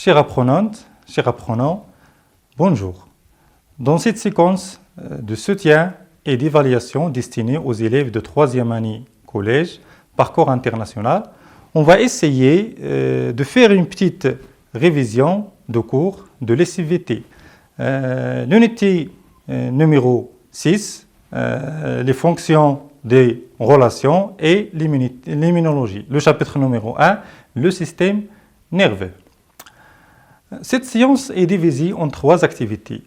Chères apprenantes, chers apprenants, bonjour. Dans cette séquence de soutien et d'évaluation destinée aux élèves de 3e année collège, parcours international, on va essayer de faire une petite révision de cours de l'SVT. L'unité numéro 6, les fonctions des relations et l'immunologie. Le chapitre numéro 1, le système nerveux. Cette séance est divisée en 3 activités.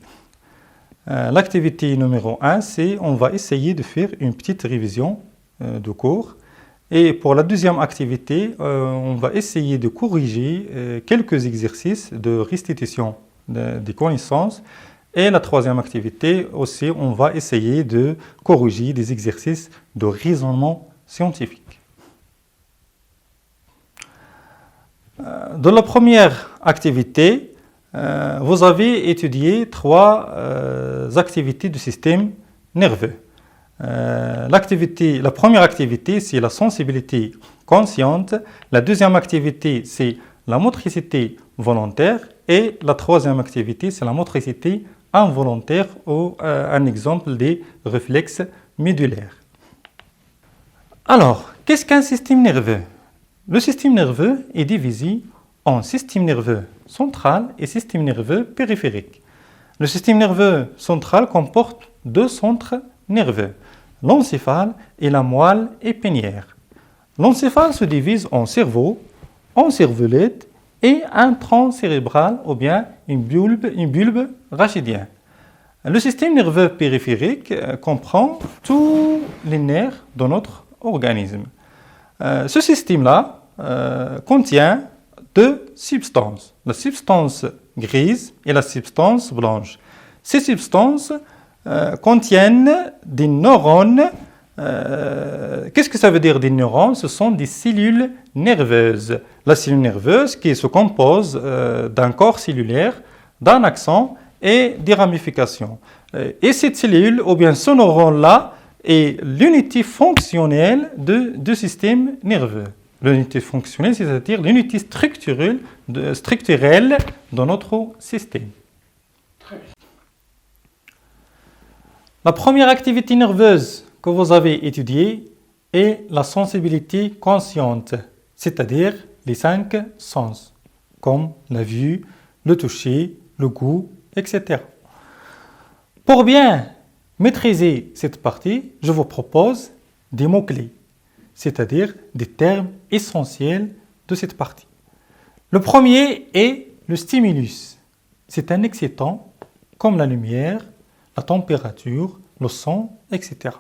L'activité numéro 1, c'est on va essayer de faire une petite révision de cours. Et pour la deuxième activité, on va essayer de corriger quelques exercices de restitution des connaissances. Et la troisième activité aussi, on va essayer de corriger des exercices de raisonnement scientifique. Dans la première activité, vous avez étudié 3 activités du système nerveux. La première activité, c'est la sensibilité consciente. La deuxième activité, c'est la motricité volontaire. Et la troisième activité, c'est la motricité involontaire ou un exemple des réflexes médulaires. Alors, qu'est-ce qu'un système nerveux? Le système nerveux est divisé en système nerveux central et système nerveux périphérique. Le système nerveux central comporte 2 centres nerveux, l'encéphale et la moelle épinière. L'encéphale se divise en cerveau, en cervelette et un tronc cérébral ou bien une bulbe rachidien. Le système nerveux périphérique comprend tous les nerfs de notre organisme. Ce système-là contient 2 substances, la substance grise et la substance blanche. Ces substances contiennent des neurones. Qu'est-ce que ça veut dire des neurones? Ce sont des cellules nerveuses. La cellule nerveuse qui se compose d'un corps cellulaire, d'un axon et des ramifications. Et cette cellule, ou bien ce neurone-là, est l'unité fonctionnelle du système nerveux. L'unité fonctionnelle, c'est-à-dire l'unité structurelle de notre système. La première activité nerveuse que vous avez étudiée est la sensibilité consciente, c'est-à-dire les 5 sens, comme la vue, le toucher, le goût, etc. Pour bien maîtriser cette partie, je vous propose des mots-clés, c'est-à-dire des termes essentiels de cette partie. Le premier est le stimulus. C'est un excitant comme la lumière, la température, le son, etc.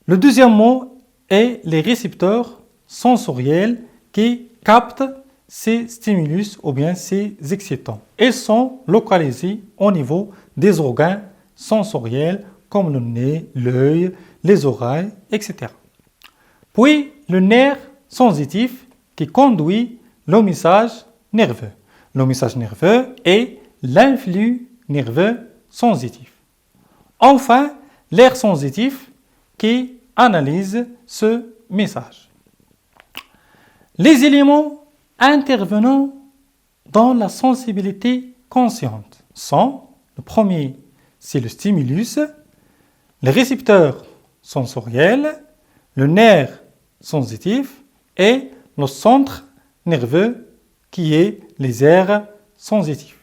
Le deuxième mot est les récepteurs sensoriels qui captent ces stimulus ou bien ces excitants. Ils sont localisés au niveau des organes sensoriels comme le nez, l'œil, les oreilles, etc. Puis le nerf sensitif qui conduit le message nerveux. Le message nerveux est l'influx nerveux sensitif. Enfin, l'air sensitif qui analyse ce message. Les éléments intervenant dans la sensibilité consciente sont, le premier, c'est le stimulus, les récepteurs sensoriels, le nerf sensitif et le centre nerveux qui est les aires sensitifs.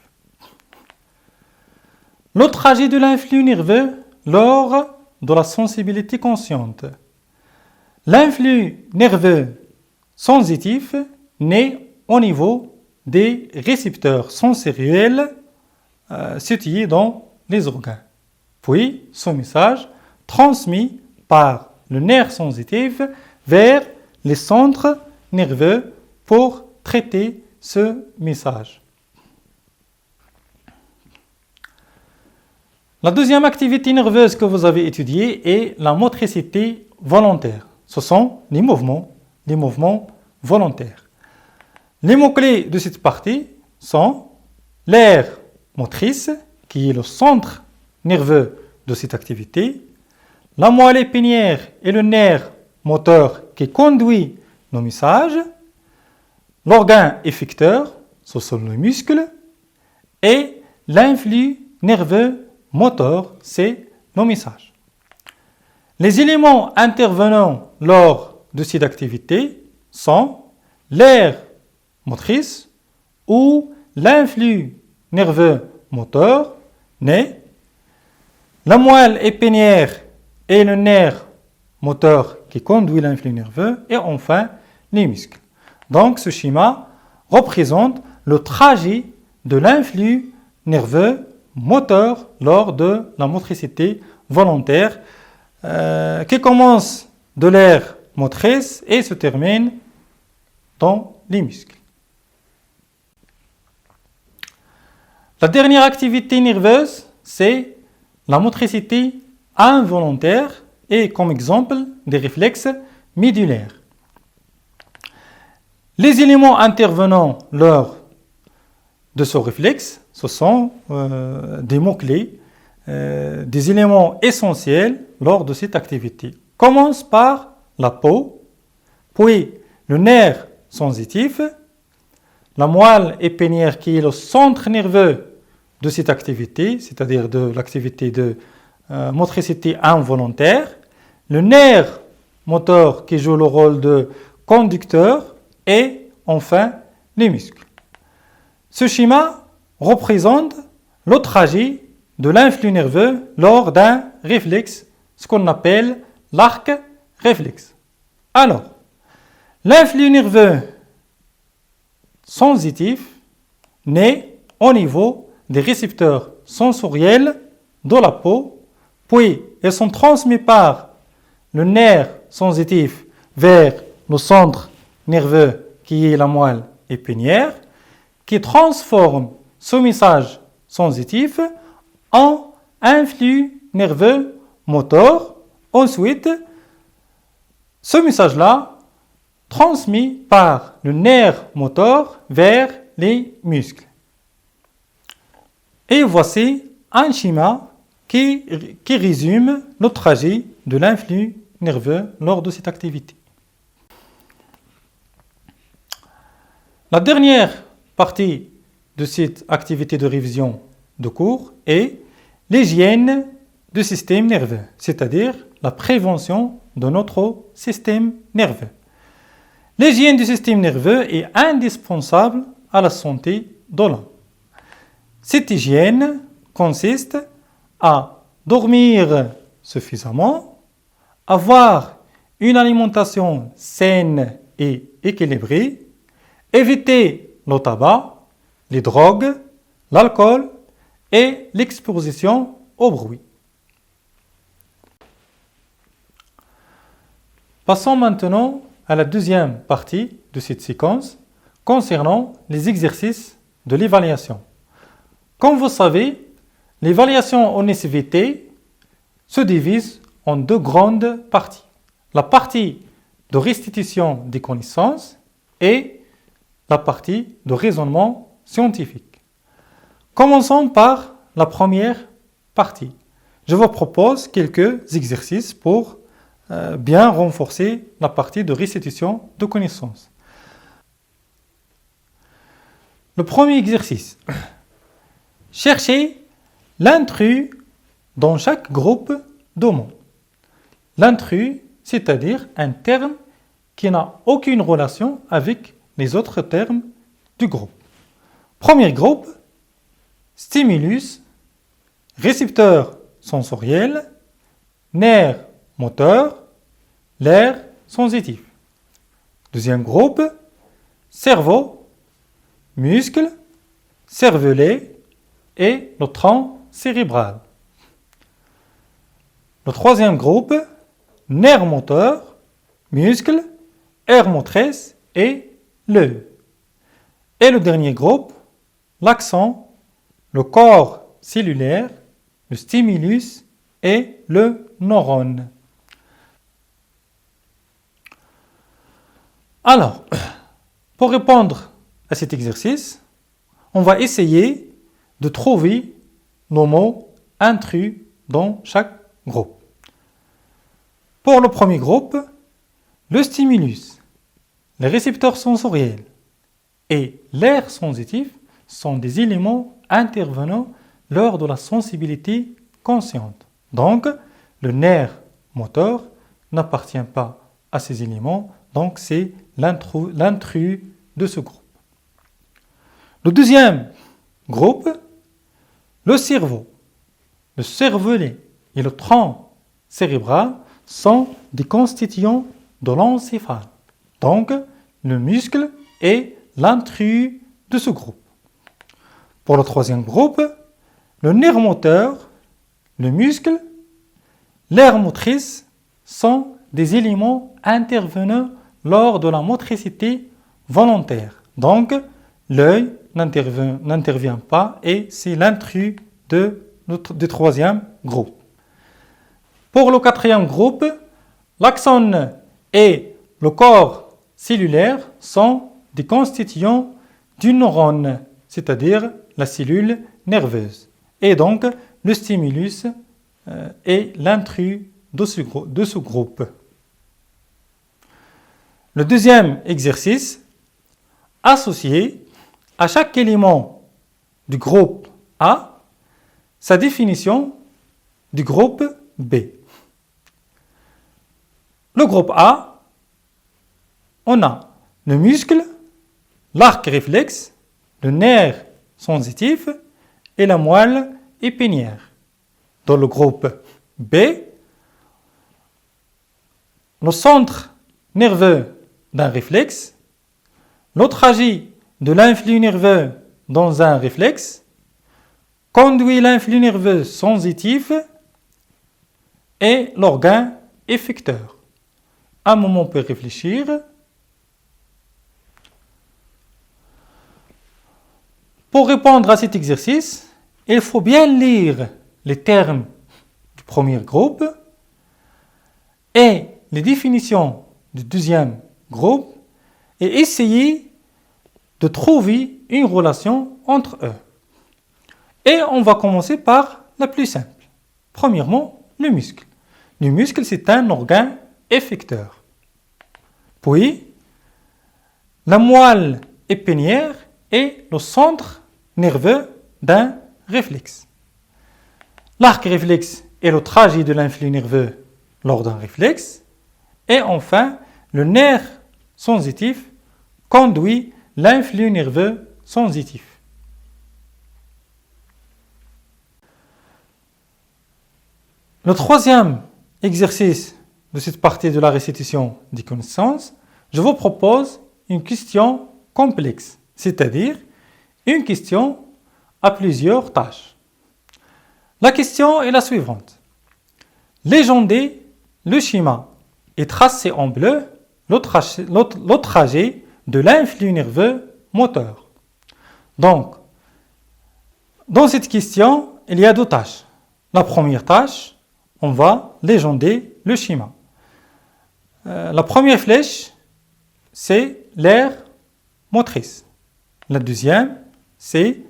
Le trajet de l'influx nerveux lors de la sensibilité consciente. L'influx nerveux sensitif naît au niveau des récepteurs sensoriels situés dans les organes. Puis, ce message transmis par le nerf sensitif vers les centres nerveux pour traiter ce message. La deuxième activité nerveuse que vous avez étudiée est la motricité volontaire. Ce sont les mouvements volontaires. Les mots-clés de cette partie sont l'aire motrice, qui est le centre nerveux de cette activité, la moelle épinière et le nerf moteur qui conduit nos messages, l'organe effecteur, ce sont les muscles, et l'influx nerveux moteur, c'est nos messages. Les éléments intervenant lors de cette activité sont l'aire motrice ou l'influx nerveux moteur, né, la moelle épinière et le nerf moteur qui conduit l'influx nerveux, et enfin les muscles. Donc ce schéma représente le trajet de l'influx nerveux moteur lors de la motricité volontaire qui commence de l'aire motrice et se termine dans les muscles. La dernière activité nerveuse, c'est la motricité involontaire et comme exemple des réflexes médulaires. Les éléments intervenant lors de ce réflexe, ce sont des mots-clés, des éléments essentiels lors de cette activité. Commence par la peau, puis le nerf sensitif, la moelle épinière qui est le centre nerveux de cette activité, c'est-à-dire de l'activité de motricité involontaire, le nerf moteur qui joue le rôle de conducteur et enfin les muscles. Ce schéma représente le trajet de l'influx nerveux lors d'un réflexe, ce qu'on appelle l'arc réflexe. Alors, l'influx nerveux sensitif naît au niveau des récepteurs sensoriels de la peau, puis ils sont transmis par le nerf sensitif vers le centre nerveux qui est la moelle épinière, qui transforme ce message sensitif en influx nerveux moteur. Ensuite, ce message-là transmis par le nerf moteur vers les muscles. Et voici un schéma qui résume le trajet de l'influx nerveux lors de cette activité. La dernière partie de cette activité de révision de cours est l'hygiène du système nerveux, c'est-à-dire la prévention de notre système nerveux. L'hygiène du système nerveux est indispensable à la santé de l'homme. Cette hygiène consiste à dormir suffisamment, avoir une alimentation saine et équilibrée, éviter le tabac, les drogues, l'alcool et l'exposition au bruit. Passons maintenant à la deuxième partie de cette séquence concernant les exercices de l'évaluation. Comme vous savez, l'évaluation en SVT se divise en deux grandes parties. La partie de restitution des connaissances et la partie de raisonnement scientifique. Commençons par la première partie. Je vous propose quelques exercices pour bien renforcer la partie de restitution de connaissances. Le premier exercice. Cherchez l'intrus dans chaque groupe de mots. L'intrus, c'est-à-dire un terme qui n'a aucune relation avec les autres termes du groupe. Premier groupe, stimulus, récepteur sensoriel, nerf moteur, l'air sensitif. Deuxième groupe, cerveau, muscle, cervelet et le tronc cérébral. Le troisième groupe, nerf moteur, muscle, aire motrice et l'œil. Et le dernier groupe, l'axon, le corps cellulaire, le stimulus et le neurone. Alors, pour répondre à cet exercice, on va essayer de trouver nos mots intrus dans chaque groupe. Pour le premier groupe, le stimulus, les récepteurs sensoriels, et l'air sensitif sont des éléments intervenant lors de la sensibilité consciente. Donc, le nerf moteur n'appartient pas à ces éléments, donc c'est l'intrus de ce groupe. Le deuxième groupe, le cerveau. Le cervelet et le tronc cérébral sont des constituants de l'encéphale. Donc, le muscle est l'intrus de ce groupe. Pour le troisième groupe, le nerf moteur, le muscle, l'aire motrice sont des éléments intervenant lors de la motricité volontaire. Donc, l'œil n'intervient pas et c'est l'intrus du troisième groupe. Pour le quatrième groupe, l'axone et le corps cellulaire sont des constituants du neurone, c'est-à-dire la cellule nerveuse. Et donc, le stimulus est l'intrus de ce groupe. Le deuxième exercice, associer à chaque élément du groupe A sa définition du groupe B. Le groupe A, on a le muscle, l'arc réflexe, le nerf sensitif et la moelle épinière. Dans le groupe B, le centre nerveux d'un réflexe, le trajet de l'influx nerveux dans un réflexe, conduit l'influx nerveux sensitif et l'organe effecteur. Un moment, on peut réfléchir. Pour répondre à cet exercice, il faut bien lire les termes du premier groupe et les définitions du deuxième groupe et essayer de trouver une relation entre eux. Et on va commencer par la plus simple. Premièrement, le muscle. Le muscle, c'est un organe effecteur. Puis, la moelle épinière est le centre nerveux d'un réflexe. L'arc réflexe est le trajet de l'influx nerveux lors d'un réflexe. Et enfin, le nerf sensitif conduit l'influx nerveux sensitif. Le troisième exercice de cette partie de la restitution des connaissances, je vous propose une question complexe, c'est-à-dire une question à plusieurs tâches. La question est la suivante. Légendez le schéma et tracez en bleu le trajet de l'influx nerveux moteur. Donc, dans cette question, il y a deux tâches. La première tâche, on va légender le schéma. La première flèche, c'est l'aire motrice. La deuxième, c'est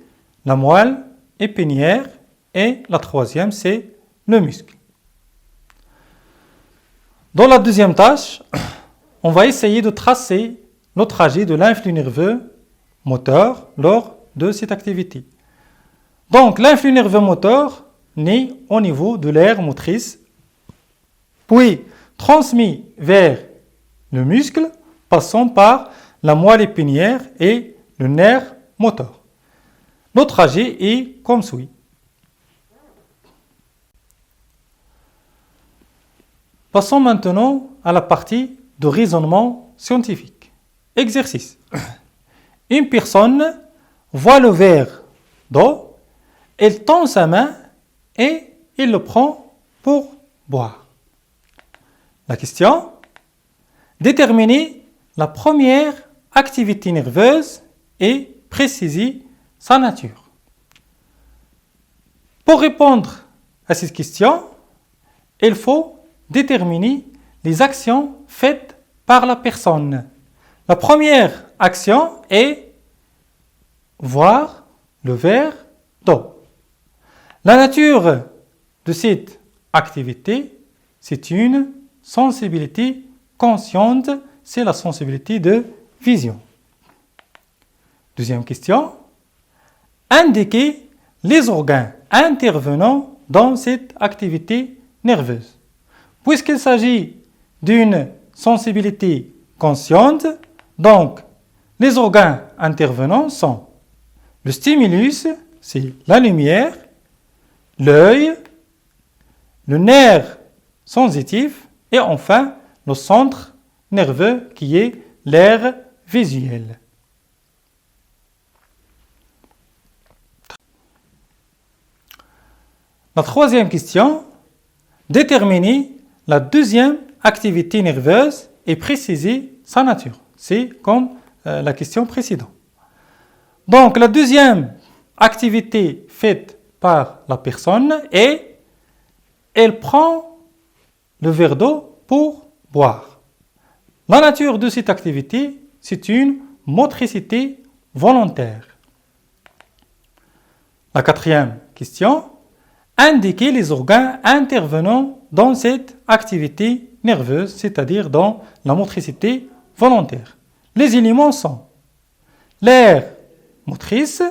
la moelle épinière. Et la troisième, c'est le muscle. Dans la deuxième tâche, on va essayer de tracer le trajet de l'influx nerveux moteur lors de cette activité. Donc, l'influx nerveux moteur naît au niveau de l'aire motrice, puis transmis vers le muscle, passant par la moelle épinière et le nerf moteur. Le trajet est comme suit. Passons maintenant à la partie de raisonnement scientifique. Exercice. Une personne voit le verre d'eau, elle tend sa main et il le prend pour boire. La question, déterminer la première activité nerveuse et préciser sa nature. Pour répondre à cette question, il faut déterminer les actions faites par la personne. La première action est voir le verre d'eau. La nature de cette activité, c'est une sensibilité consciente, c'est la sensibilité de vision. Deuxième question. Indiquez les organes intervenant dans cette activité nerveuse. Puisqu'il s'agit d'une sensibilité consciente, donc les organes intervenants sont le stimulus, c'est la lumière, l'œil, le nerf sensitif et enfin le centre nerveux qui est l'aire visuelle. La troisième question, déterminer la deuxième activité nerveuse et préciser sa nature. C'est comme la question précédente. Donc, la deuxième activité faite par la personne est, elle prend le verre d'eau pour boire. La nature de cette activité, c'est une motricité volontaire. La quatrième question, indiquer les organes intervenant dans cette activité nerveuse, c'est-à-dire dans la motricité volontaire. Les éléments sont l'aire motrice,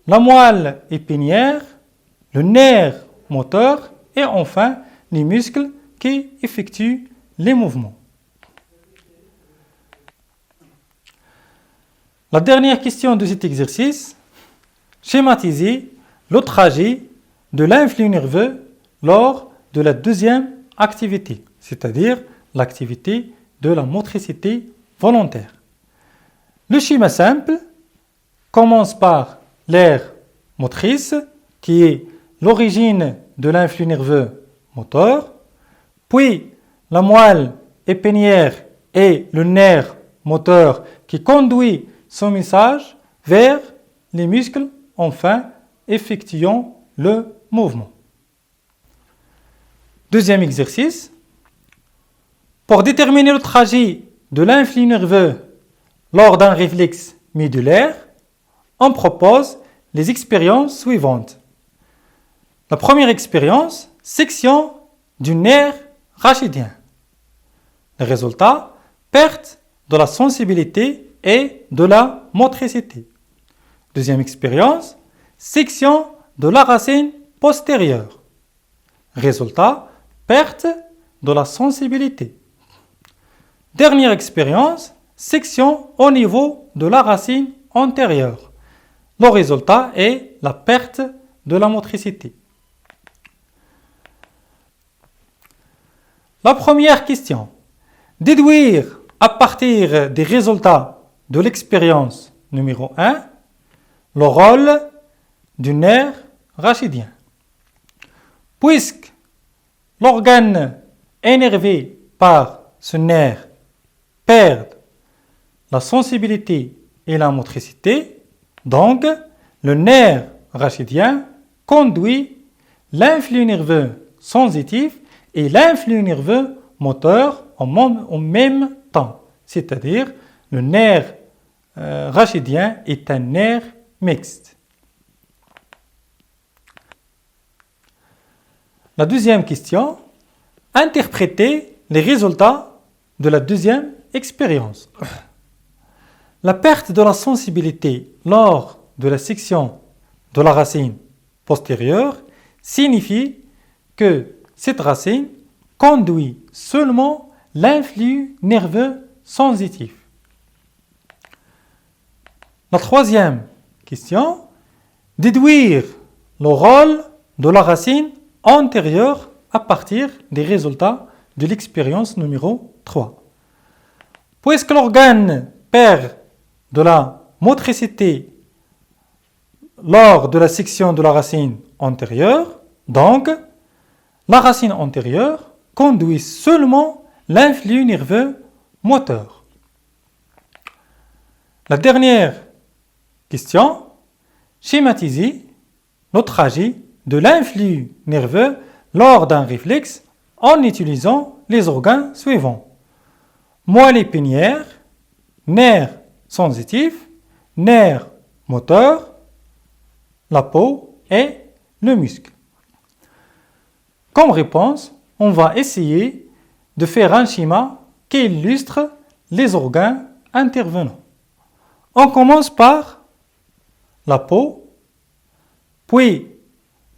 la moelle épinière, le nerf moteur et enfin les muscles qui effectuent les mouvements. La dernière question de cet exercice, schématiser le trajet de l'influx nerveux lors de la deuxième activité, c'est-à-dire l'activité de la motricité volontaire. Le schéma simple commence par l'aire motrice, qui est l'origine de l'influx nerveux moteur, puis la moelle épinière et le nerf moteur qui conduit son message vers les muscles, enfin effectuant le mouvement. Deuxième exercice. Pour déterminer le trajet de l'influx nerveux lors d'un réflexe médulaire, on propose les expériences suivantes. La première expérience, section du nerf rachidien. Le résultat, perte de la sensibilité et de la motricité. Deuxième expérience, section de la racine postérieure. Résultat, perte de la sensibilité. Dernière expérience, section au niveau de la racine antérieure. Le résultat est la perte de la motricité. La première question. Déduire à partir des résultats de l'expérience numéro 1 le rôle du nerf rachidien. Puisque l'organe énervé par ce nerf perd la sensibilité et la motricité, donc le nerf rachidien conduit l'influx nerveux sensitif et l'influx nerveux moteur en même temps. C'est-à-dire, le nerf rachidien est un nerf mixte. La deuxième question, interpréter les résultats de la deuxième expérience. La perte de la sensibilité lors de la section de la racine postérieure signifie que cette racine conduit seulement l'influx nerveux sensitif. La troisième question, déduire le rôle de la racine antérieure à partir des résultats de l'expérience numéro 3. Puisque l'organe perd de la motricité lors de la section de la racine antérieure, donc la racine antérieure conduit seulement l'influx nerveux moteur. La dernière question, schématiser le trajet de l'influx nerveux lors d'un réflexe en utilisant les organes suivants. Moelle épinière, nerf sensitif, nerf moteur, la peau et le muscle. Comme réponse, on va essayer de faire un schéma qui illustre les organes intervenants. On commence par la peau, puis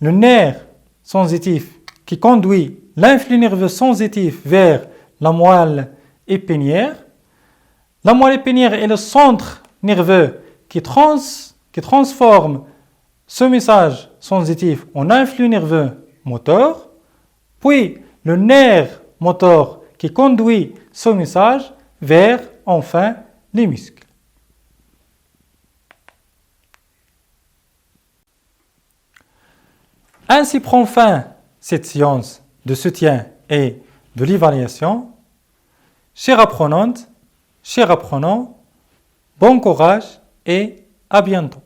le nerf sensitif qui conduit l'influx nerveux sensitif vers la moelle épinière. La moelle épinière est le centre nerveux qui transforme ce message sensitif en influx nerveux moteur, puis le nerf moteur qui conduit ce message vers, enfin, les muscles. Ainsi prend fin cette séance de soutien et de l'évaluation. Chère apprenante, chers apprenants, bon courage et à bientôt.